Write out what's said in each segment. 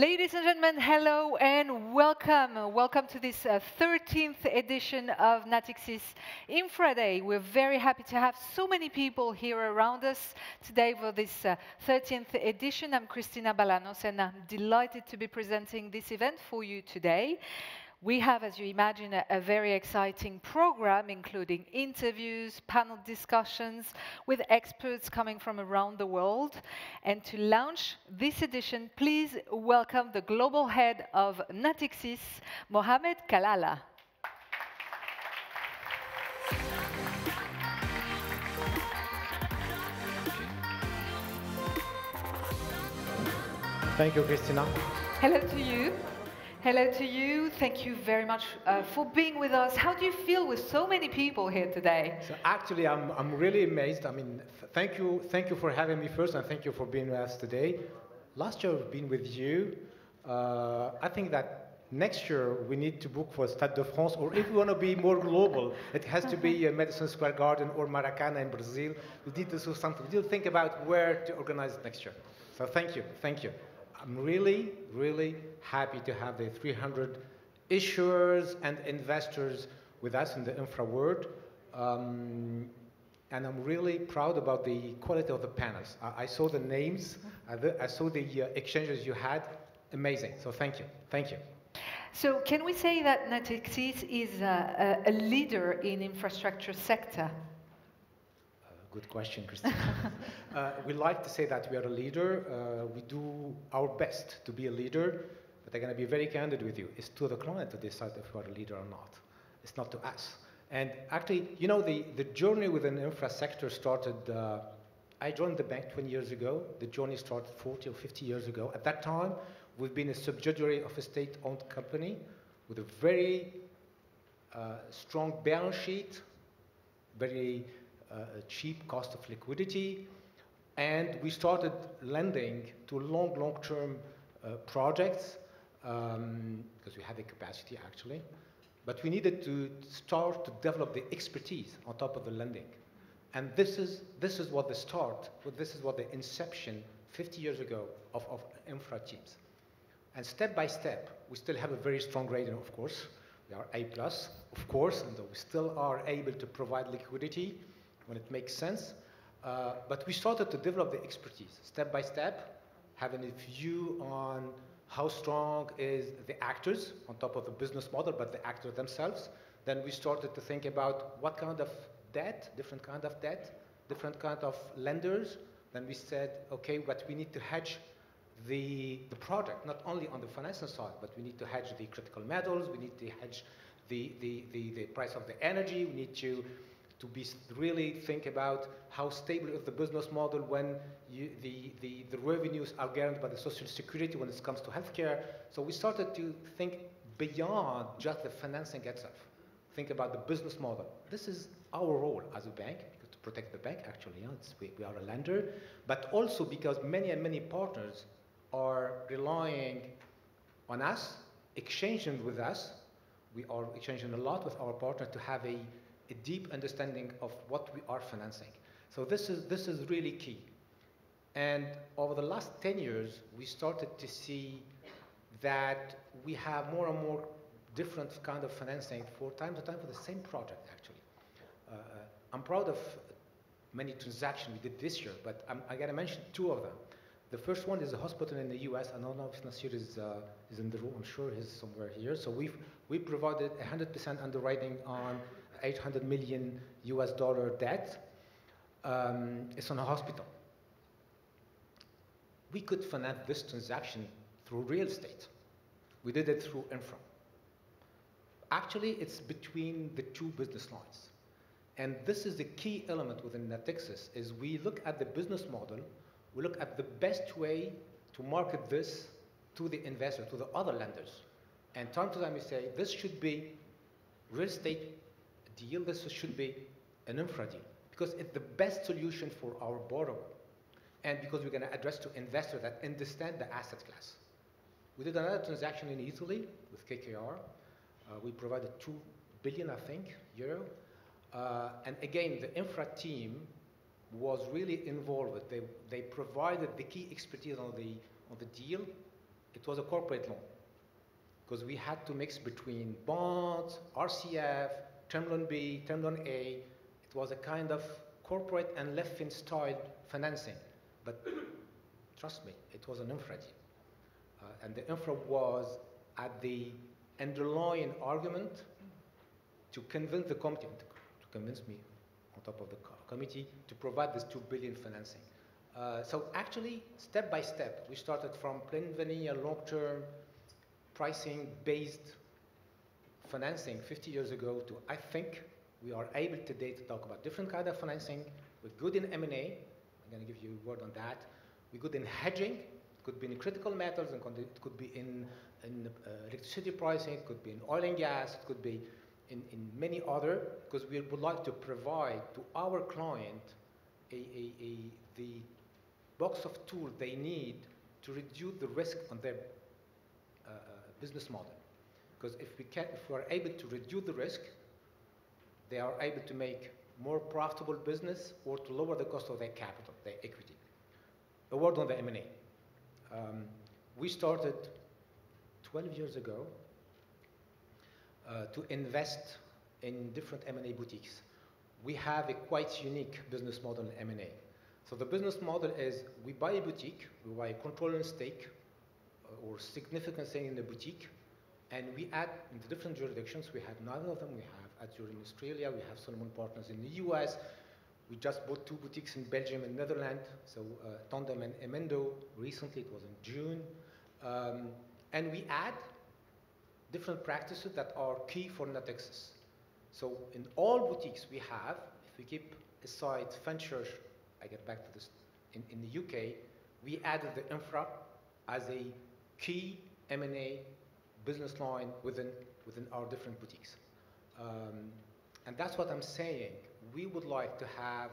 Ladies and gentlemen, hello and welcome. Welcome to this 13th edition of Natixis INFRADAY. We're very happy to have so many people here around us today for this 13th edition. I'm Cristina Balanos and I'm delighted to be presenting this event for you today. We have, as you imagine, a very exciting program, including interviews, panel discussions with experts coming from around the world. And to launch this edition, please welcome the global head of Natixis, Mohamed Kallala. Thank you, Cristina. Hello to you. Hello to you. Thank you very much for being with us. How do you feel with so many people here today? So actually, I'm really amazed. I mean, thank you for having me first, and thank you for being with us today. Last year I've been with you. I think that next year we need to book for Stade de France, or if we want to be more global, it has to be Madison Square Garden or Maracana in Brazil. We need to do something. We need to think about where to organize it next year. So thank you, thank you. I'm really, really happy to have the 300 issuers and investors with us in the infra world. And I'm really proud about the quality of the panels. I saw the names, I saw the exchanges you had. Amazing, so thank you, thank you. So can we say that Natixis is a leader in infrastructure sector? Good question, Christina. We like to say that we are a leader. We do our best to be a leader, but I'm going to be very candid with you. It's to the client to decide if we are a leader or not. It's not to us. And actually, you know, the journey within the infra sector started, I joined the bank 20 years ago. The journey started 40 or 50 years ago. At that time, we've been a subsidiary of a state-owned company with a very strong balance sheet, very cheap cost of liquidity, and we started lending to long-term projects because we had the capacity actually, but we needed to start to develop the expertise on top of the lending, and this is what the start, this is what the inception 50 years ago of infra teams, and step by step we still have a very strong rating, of course. We are A+, of course, and we still are able to provide liquidity when it makes sense, but we started to develop the expertise step by step, having a view on how strong is the actors on top of the business model, but the actors themselves. Then we started to think about what kind of debt, different kind of debt, different kind of lenders. Then we said, okay, but we need to hedge the project, not only on the financial side, but we need to hedge the critical metals, we need to hedge the price of the energy, we need to really think about how stable is the business model when the revenues are guaranteed by the social security when it comes to healthcare. So we started to think beyond just the financing itself. Think about the business model. This is our role as a bank, to protect the bank actually. You know, we are a lender, but also because many partners are relying on us, exchanging with us. We are exchanging a lot with our partners to have a deep understanding of what we are financing. So this is really key. And over the last 10 years, we started to see that we have more and more different kind of financing for time to time for the same project, actually. I'm proud of many transactions we did this year, but I got to mention two of them. The first one is a hospital in the US. I don't know if Nasir is in the room. I'm sure he's somewhere here. So we provided 100% underwriting on $800 million US debt. It's on a hospital. We could finance this transaction through real estate. We did it through infra. Actually, it's between the two business lines. And this is the key element within Natixis, is we look at the business model, we look at the best way to market this to the investor, to the other lenders. And time to time we say, this should be real estate deal, this should be an infra deal, because it's the best solution for our borrower, and because we're going to address to investors that understand the asset class. We did another transaction in Italy with KKR. We provided 2 billion, I think, euro. And again, the infra team was really involved. They provided the key expertise on the deal, it was a corporate loan, because we had to mix between bonds, RCF, Term Loan B, Term Loan A. It was a kind of corporate and left-fin style financing. But trust me, it was an infra deal. And the infra was at the underlying argument to convince the committee, to convince me on top of the committee, to provide this 2 billion financing. So actually, step by step, we started from plain vanilla long-term pricing-based financing 50 years ago to, I think, we are able today to talk about different kind of financing. We're good in M&A. I'm going to give you a word on that. We're good in hedging. It could be in critical metals, and it could be in electricity pricing, it could be in oil and gas, it could be in many other, because we would like to provide to our client the box of tools they need to reduce the risk on their business model. Because if we are able to reduce the risk, they are able to make more profitable business or to lower the cost of their capital, their equity. A word on the M&A. We started 12 years ago to invest in different M&A boutiques. We have a quite unique business model in M&A. So the business model is we buy a boutique, we buy a controlling stake or significant stake in the boutique, and we add in the different jurisdictions. We have 9 of them. We have Azure in Australia, we have Solomon Partners in the US. We just bought 2 boutiques in Belgium and Netherlands, so Tandem and Emendo. Recently, it was in June. And we add different practices that are key for Natixis. So in all boutiques we have, if we keep aside ventures, I get back to this, in the UK, we added the infra as a key M&A business line within our different boutiques. And that's what I'm saying. We would like to have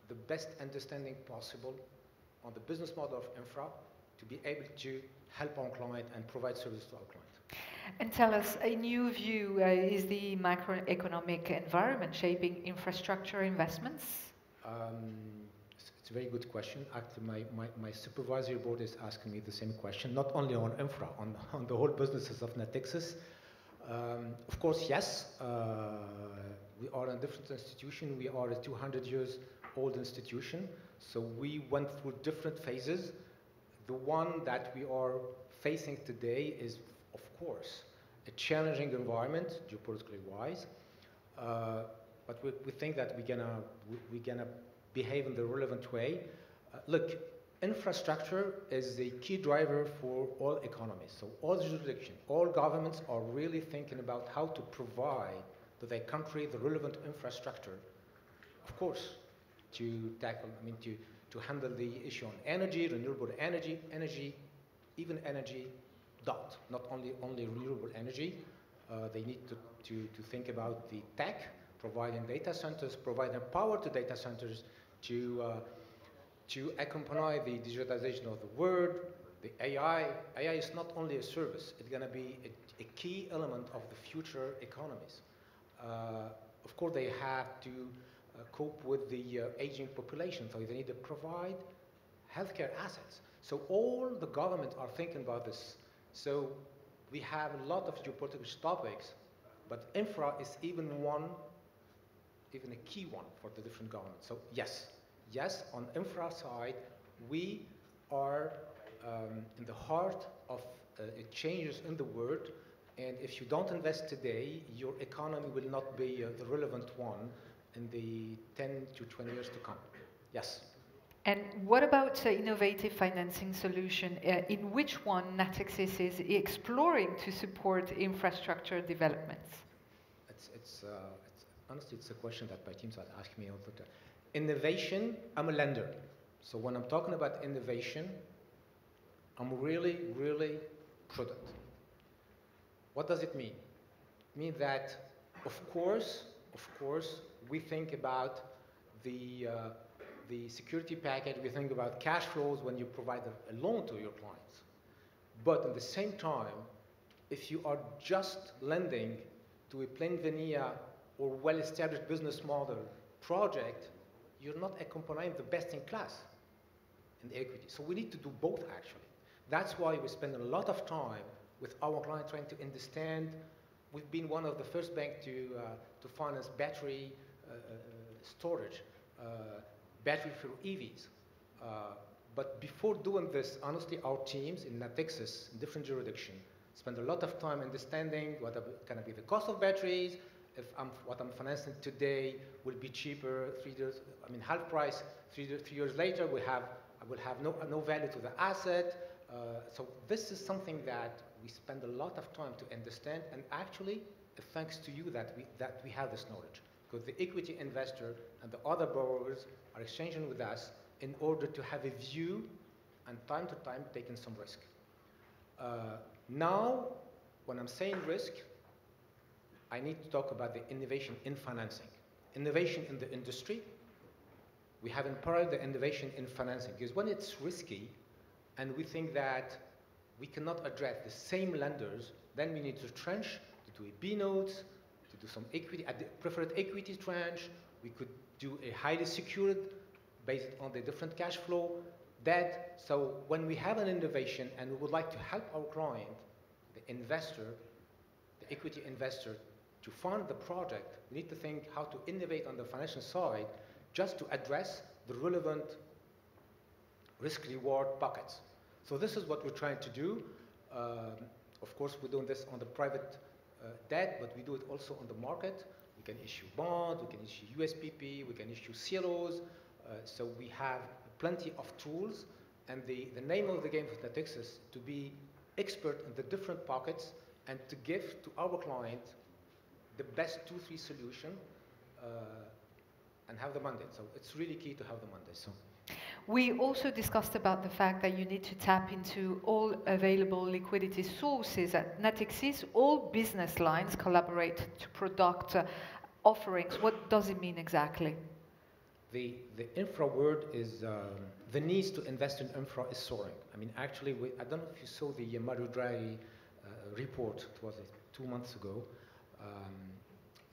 the best understanding possible on the business model of infra to be able to help our client and provide service to our client. And tell us, in your view, is the macroeconomic environment shaping infrastructure investments? It's a very good question. Actually, my supervisory board is asking me the same question, not only on infra, on the whole businesses of Natixis. Of course, yes. We are a different institution. We are a 200 years old institution. So we went through different phases. The one that we are facing today is, of course, a challenging environment, geopolitically wise. But we think that we're gonna behave in the relevant way. Look, infrastructure is the key driver for all economies. So all jurisdictions, all governments are really thinking about how to provide to their country the relevant infrastructure, of course, to tackle, to handle the issue on energy, renewable energy, even energy, not only renewable energy. They need to think about the tech, providing data centers, providing power to data centers to accompany the digitization of the world, the AI. AI is not only a service, it's going to be a key element of the future economies. Of course, they have to cope with the aging population, so they need to provide healthcare assets. So all the governments are thinking about this. So we have a lot of geopolitical topics, but infra is even a key one for the different governments. So yes, on infra side, we are in the heart of changes in the world, and if you don't invest today, your economy will not be the relevant one in the 10 to 20 years to come. Yes. And what about innovative financing solution? In which one Natixis is exploring to support infrastructure developments? Honestly, it's a question that my teams are asking me all the time. Innovation, I'm a lender. So when I'm talking about innovation, I'm really, really prudent. What does it mean? It means that, of course, we think about the security package, we think about cash flows when you provide a loan to your clients. But at the same time, if you are just lending to a plain vanilla or well-established business model project, you're not accompanying the best in class in the equity. So we need to do both, actually. That's why we spend a lot of time with our client trying to understand. We've been one of the first banks to finance battery storage, battery for EVs. But before doing this, honestly, our teams in Natixis, in different jurisdictions, spend a lot of time understanding what are going to be the cost of batteries, if what I'm financing today will be cheaper 3 years, I mean, half price 3 years later, I will have no value to the asset. So this is something that we spend a lot of time to understand, and actually, thanks to you that we have this knowledge, because the equity investor and the other borrowers are exchanging with us in order to have a view and time to time taking some risk. Now, when I'm saying risk, I need to talk about the innovation in financing. Innovation in the industry. We have in parallel the innovation in financing, because when it's risky and we think that we cannot address the same lenders, then we need to tranche, to do a B notes, to do some equity, at the preferred equity tranche. We could do a highly secured based on the different cash flow, debt. So when we have an innovation and we would like to help our client, the investor, the equity investor, to fund the project, we need to think how to innovate on the financial side just to address the relevant risk-reward buckets. So this is what we're trying to do. Of course, we're doing this on the private debt, but we do it also on the market. We can issue bonds, we can issue USPP, we can issue CLOs. So we have plenty of tools, and the name of the game for Natixis to be expert in the different pockets and to give to our client the best 2-3 solution and have the mandate. So it's really key to have the mandate. So. We also discussed about the fact that you need to tap into all available liquidity sources at Natixis. All business lines collaborate to product offerings. What does it mean exactly? The infra word is, the needs to invest in infra is soaring. I mean, actually, I don't know if you saw the Mario Draghi report, it was 2 months ago.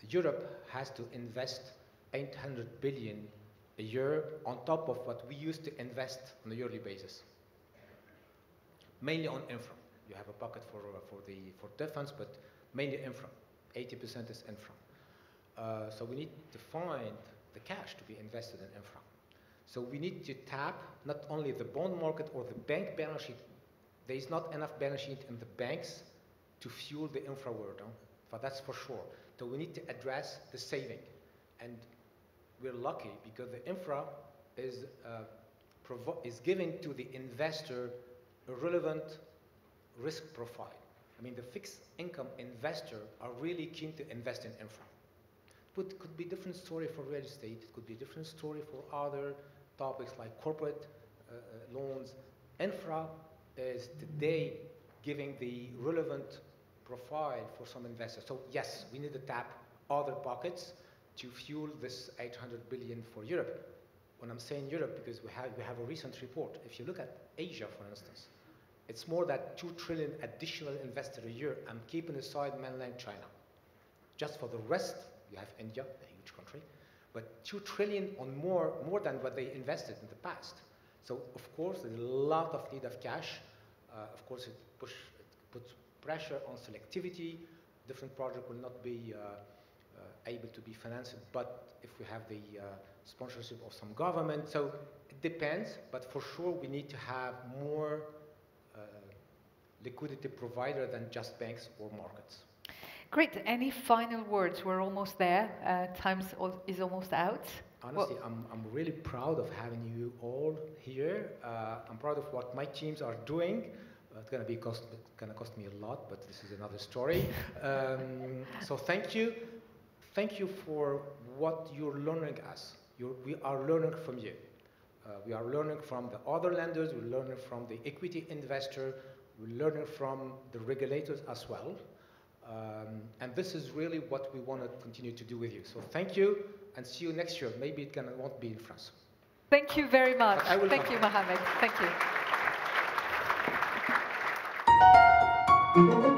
Europe has to invest 800 billion a year on top of what we used to invest on a yearly basis. Mainly on infra. You have a pocket for defense, but mainly infra. 80% is infra. So we need to find the cash to be invested in infra. So we need to tap not only the bond market or the bank balance sheet. There is not enough balance sheet in the banks to fuel the infra world, but that's for sure. So we need to address the saving. And we're lucky because the infra is giving to the investor a relevant risk profile. I mean, the fixed income investor are really keen to invest in infra. It could be a different story for real estate. It could be a different story for other topics like corporate loans. Infra is today giving the relevant profile for some investors. So yes, we need to tap other pockets to fuel this 800 billion for Europe. When I'm saying Europe, because we have a recent report. If you look at Asia, for instance, it's more than 2 trillion additional investor a year. I'm keeping aside mainland China. Just for the rest, you have India, a huge country, but 2 trillion or more than what they invested in the past. So of course, there's a lot of need of cash. Of course, it puts pressure on selectivity. Different projects will not be able to be financed, but if we have the sponsorship of some government, so it depends, but for sure we need to have more liquidity provider than just banks or markets. Great. Any final words? We're almost there. Time is almost out. Honestly, I'm really proud of having you all here. I'm proud of what my teams are doing. It's going to cost me a lot, but this is another story. So thank you. Thank you for what you're learning us. We are learning from you. We are learning from the other lenders. We're learning from the equity investor. We're learning from the regulators as well. And this is really what we want to continue to do with you. So thank you, and see you next year. Maybe it won't be in France. Thank you very much. Thank you, Mohamed. Thank you.